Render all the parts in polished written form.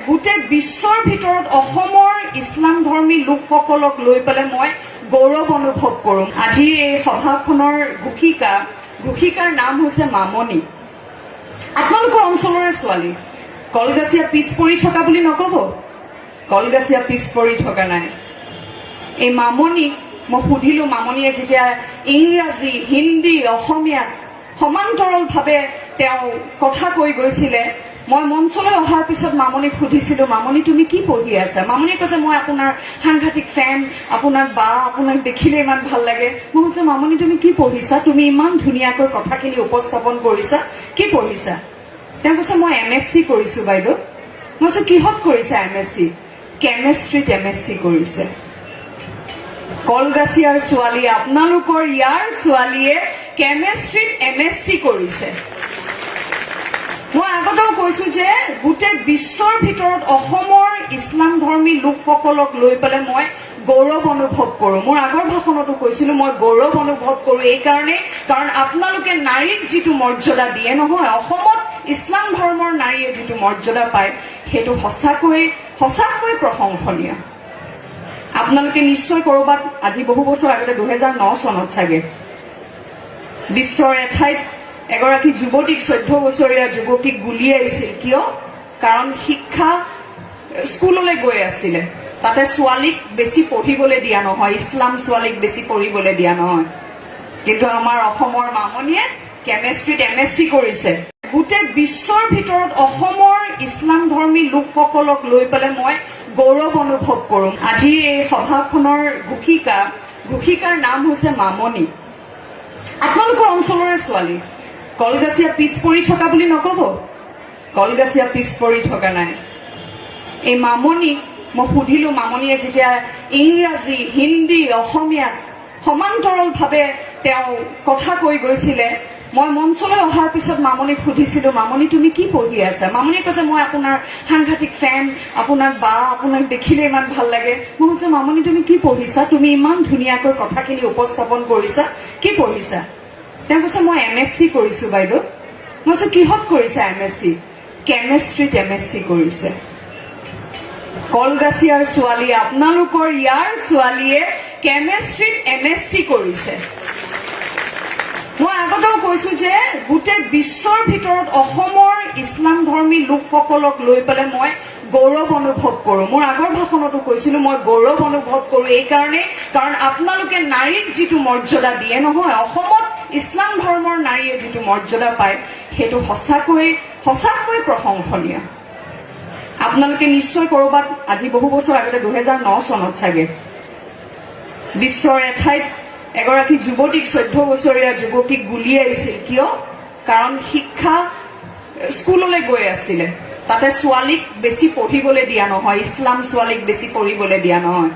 গোটেই বিশ্বৰ ভিতৰত অসমৰ ইছলাম ধৰ্মী লোকসকলক লৈ পেলাই মই গৌৰৱ অনুভৱ কৰোঁ। আজি এই সভাখনৰ ঘোষিকাৰ নাম হৈছে মামনি। আপোনালোকৰ অঞ্চলৰে ছোৱালী। কলগাছিয়া পিছ পৰি থকা বুলি নকব, কলগাছিয়া পিছ পৰি থকা নাই। এই মামনিক মই সুধিলো, মামনিয়ে যেতিয়া ইংৰাজী, হিন্দী, অসমীয়াত সমান্তৰালভাৱে তেওঁ কথা কৈ গৈছিলে, মই মঞ্চলৈ অহাৰ পিছত মামনিক সুধিছিলো, মামনি তুমি কি পঢ়ি আছা? মামনিয়ে কৈছে মই আপোনাৰ সাংঘাতিক ফেন, আপোনাক দেখিলে ইমান ভাল লাগে। মই কৈছো মামনি তুমি কি পঢ়িছা? তুমি ইমান ধুনীয়াকৈ কথাখিনি উপস্থাপন কৰিছা, কি পঢ়িছা? তেওঁ কৈছে মই MSc কৰিছো বাইদেউ। মই কৈছো কিহত কৰিছা MSc? কেমেষ্ট্ৰিত MSc কৰিছে। কলগাছিয়াৰ ছোৱালী, আপোনালোকৰ ইয়াৰ ছোৱালীয়ে কেমেষ্ট্ৰিত MSc কৰিছে। মই আগতেও কৈছো যে গোটেই বিশ্বৰ ভিতৰত অসমৰ ইছলাম ধৰ্মী লোকসকলক লৈ পেলাই মই গৌৰৱ অনুভৱ কৰোঁ। মোৰ আগৰ ভাষণতো কৈছিলো মই গৌৰৱ অনুভৱ কৰোঁ এই কাৰণেই, কাৰণ আপোনালোকে নাৰীক যিটো মৰ্যাদা দিয়ে নহয়, অসমত ইছলাম ধৰ্মৰ নাৰীয়ে যিটো মৰ্যাদা পায় সেইটো সঁচাকৈ প্ৰশংসনীয়। আপোনালোকে নিশ্চয় কৰবাত আজি বহু বছৰ আগতে 2009 চনত চাগে বিশ্বৰ এঠাইত এগৰাকী যুৱতীক 14 বছৰীয়া যুৱতীক গুলীয়াইছিল। কিয়? কাৰণ শিক্ষা স্কুললৈ গৈ আছিলে, তাতে ছোৱালীক বেছি পঢ়িবলৈ দিয়া নহয়, ইছলাম ছোৱালীক বেছি পঢ়িবলৈ দিয়া নহয়। কিন্তু আমাৰ অসমৰ মামনিয়ে কেমেষ্ট্ৰিত MSc কৰিছে। গোটেই বিশ্বৰ ভিতৰত অসমৰ ইছলাম ধৰ্মী লোকসকলক লৈ পেলাই মই গৌৰৱ অনুভৱ কৰোঁ। আজি এই সভাখনৰ ঘোষিকাৰ নাম হৈছে মামনি। আপোনালোকৰ অঞ্চলৰে ছোৱালী। কলগাছিয়া পিছ পৰি থকা বুলি নকব, কলগাছিয়া পিছ পৰি থকা নাই। এই মামনিক মই সুধিলো, মামনিয়ে যেতিয়া ইংৰাজী, হিন্দী, অসমীয়াত সমান্তৰালভাৱে তেওঁ কথা কৈ গৈছিলে, মই মঞ্চলৈ অহাৰ পিছত মামনিক সুধিছিলো, মামনি তুমি কি পঢ়ি আছা? মামনিয়ে কৈছে মই আপোনাৰ সাংঘাতিক ফেন, আপোনাক দেখিলে ইমান ভাল লাগে। মই কৈছো মামনি তুমি কি পঢ়িছা? তুমি ইমান ধুনীয়াকৈ কথাখিনি উপস্থাপন কৰিছা, কি পঢ়িছা? তেওঁ কৈছে মই MSc কৰিছো বাইদেউ। মই কৈছো কিহত কৰিছা MSc? কেমেষ্ট্ৰিত MSc কৰিছে। কলগাছিয়াৰ ছোৱালী, আপোনালোকৰ ইয়াৰ ছোৱালীয়ে কেমেষ্ট্ৰিত MSc কৰিছে। মই আগতেও কৈছো যে গোটেই বিশ্বৰ ভিতৰত অসমৰ ইছলাম ধৰ্মী লোকসকলক লৈ পেলাই মই গৌৰৱ অনুভৱ কৰোঁ। মোৰ আগৰ ভাষণতো কৈছিলো মই গৌৰৱ অনুভৱ কৰোঁ এই কাৰণেই, কাৰণ আপোনালোকে নাৰীক যিটো মৰ্যাদা দিয়ে নহয়, অসমত ইছলাম ধৰ্মৰ নাৰীয়ে যিটো মৰ্যাদা পায় সেইটো সঁচাকৈ প্ৰশংসনীয়। আপোনালোকে নিশ্চয় কৰবাত আজি বহু বছৰ আগতে 2009 চনত চাগে বিশ্বৰ এঠাইত এগৰাকী যুৱতীক 14 বছৰীয়া যুৱতীক গুলীয়াইছিল। কিয়? কাৰণ শিক্ষা স্কুললৈ গৈ আছিলে, তাতে ছোৱালীক বেছি পঢ়িবলৈ দিয়া নহয়, ইছলাম ছোৱালীক বেছি পঢ়িবলৈ দিয়া নহয়।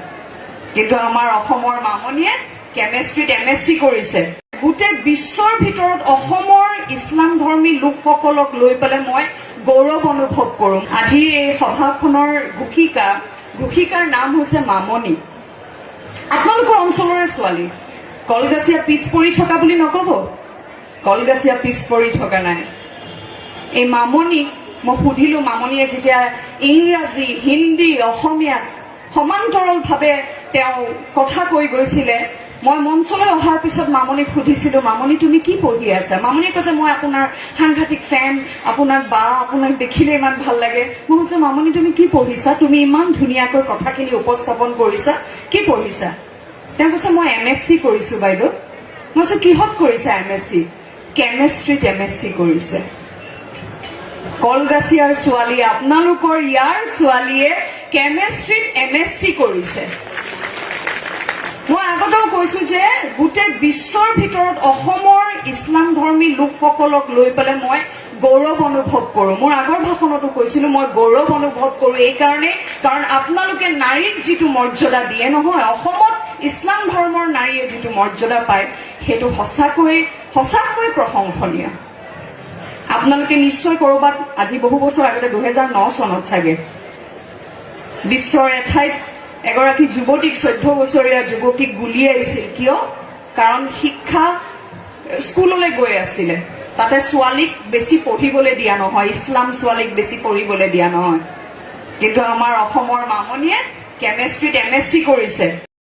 কিন্তু আমাৰ অসমৰ মামনিয়ে কেমেষ্ট্ৰিত MSc কৰিছে। গোটেই বিশ্বৰ ভিতৰত অসমৰ ইছলাম ধৰ্মী লোকসকলক লৈ পেলাই মই গৌৰৱ অনুভৱ কৰোঁ। আজি এই সভাখনৰ ঘোষিকাৰ নাম হৈছে মামনি। আপোনালোকৰ অঞ্চলৰে ছোৱালী। কলগাছিয়া পিছ পৰি থকা বুলি নকব, কলগাছিয়া পিছ পৰি থকা নাই। এই মামনিক মই সুধিলো, মামনিয়ে যেতিয়া ইংৰাজী, হিন্দী, অসমীয়াত সমান্তৰালভাৱে তেওঁ কথা কৈ গৈছিলে, মই মঞ্চলৈ অহাৰ পিছত মামনিক সুধিছিলো, মামনি তুমি কি পঢ়ি আছা? মামনিয়ে কৈছে মই আপোনাৰ সাংঘাতিক ফেন, আপোনাক দেখিলে ইমান ভাল লাগে। মই কৈছো মামনি তুমি কি পঢ়িছা? তুমি ইমান ধুনীয়াকৈ কথাখিনি উপস্থাপন কৰিছা, কি পঢ়িছা? তেওঁ কৈছে মই MSc কৰিছো বাইদেউ। মই কৈছো কিহত কৰিছা MSc? কেমেষ্ট্ৰিত MSc কৰিছে। কলগাছিয়াৰ ছোৱালী, আপোনালোকৰ ইয়াৰ ছোৱালীয়ে কেমেষ্ট্ৰিত MSc কৰিছে। মই আগতেও কৈছো যে গোটেই বিশ্বৰ ভিতৰত অসমৰ ইছলাম ধৰ্মী লোকসকলক লৈ পেলাই মই গৌৰৱ অনুভৱ কৰোঁ। মোৰ আগৰ ভাষণতো কৈছিলো মই গৌৰৱ অনুভৱ কৰোঁ এই কাৰণেই, কাৰণ আপোনালোকে নাৰীক যিটো মৰ্যাদা দিয়ে নহয়, অসমত ইছলাম ধৰ্মৰ নাৰীয়ে যিটো মৰ্যাদা পায় সেইটো সঁচাকৈ প্ৰশংসনীয়। আপোনালোকে নিশ্চয় কৰবাত আজি বহু বছৰ আগতে 2009 চনত চাগে বিশ্বৰ এঠাইত এগৰাকী যুৱতীক 14 বছৰীয়া যুৱতীক গুলীয়াইছিল। কিয়? কাৰণ শিক্ষা স্কুললৈ গৈ আছিলে, তাতে ছোৱালীক বেছি পঢ়িবলৈ দিয়া নহয়, ইছলাম ছোৱালীক বেছি পঢ়িবলৈ দিয়া নহয়। কিন্তু আমাৰ অসমৰ মামনিয়ে কেমেষ্ট্ৰিত MSc কৰিছে।